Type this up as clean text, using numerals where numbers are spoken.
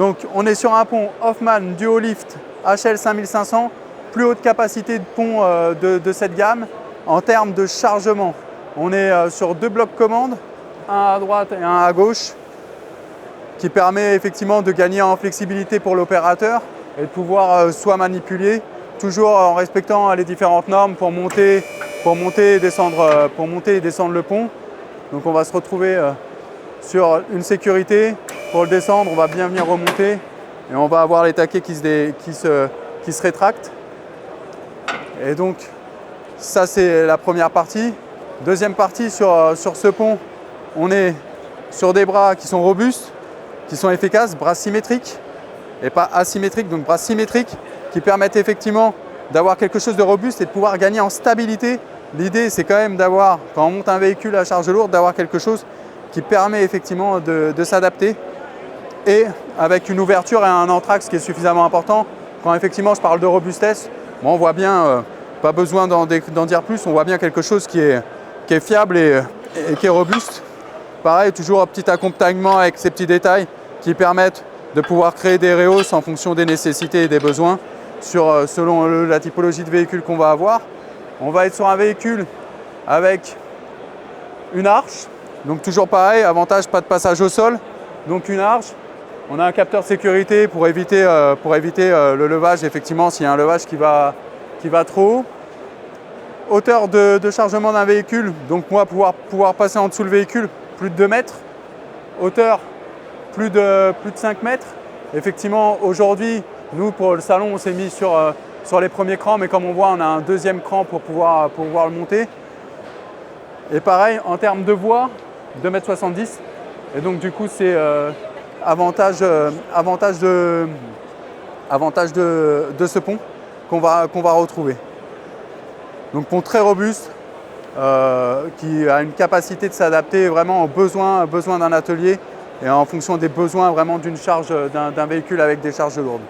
Donc on est sur un pont Hoffmann Duolift HL 5500, plus haute capacité de pont de cette gamme. En termes de chargement, on est sur 2 blocs commandes, un à droite et un à gauche, qui permet effectivement de gagner en flexibilité pour l'opérateur et de pouvoir soit manipuler, toujours en respectant les différentes normes pour monter et descendre le pont. Donc on va se retrouver sur une sécurité. Pour le descendre, on va bien venir remonter et on va avoir les taquets qui se rétractent. Et donc ça c'est la première partie. Deuxième partie, sur ce pont, on est sur des bras qui sont robustes, qui sont efficaces, bras symétriques et pas asymétriques, donc bras symétriques qui permettent effectivement d'avoir quelque chose de robuste et de pouvoir gagner en stabilité. L'idée c'est quand même d'avoir, quand on monte un véhicule à charge lourde, d'avoir quelque chose qui permet effectivement de s'adapter et avec une ouverture et un entraxe qui est suffisamment important. Quand effectivement je parle de robustesse, bon, on voit bien, pas besoin d'en dire plus, on voit bien quelque chose qui est fiable et qui est robuste. Pareil, toujours un petit accompagnement avec ces petits détails qui permettent de pouvoir créer des rehausses en fonction des nécessités et des besoins selon la typologie de véhicule qu'on va avoir. On va être sur un véhicule avec une arche, donc toujours pareil, avantage pas de passage au sol, donc une arche. On a un capteur de sécurité pour éviter le levage, effectivement, s'il y a un levage qui va trop haut. Hauteur de chargement d'un véhicule, donc moi pouvoir passer en dessous le véhicule, plus de 2 mètres. Hauteur, plus de 5 mètres. Effectivement, aujourd'hui, nous, pour le salon, on s'est mis sur les premiers crans, mais comme on voit, on a un deuxième cran pour pouvoir le monter. Et pareil, en termes de voie, 2,70 m. Et donc, du coup, c'est avantage de ce pont qu'on va retrouver. Donc, pont très robuste, qui a une capacité de s'adapter vraiment aux besoins d'un atelier et en fonction des besoins vraiment d'une charge d'un véhicule avec des charges lourdes.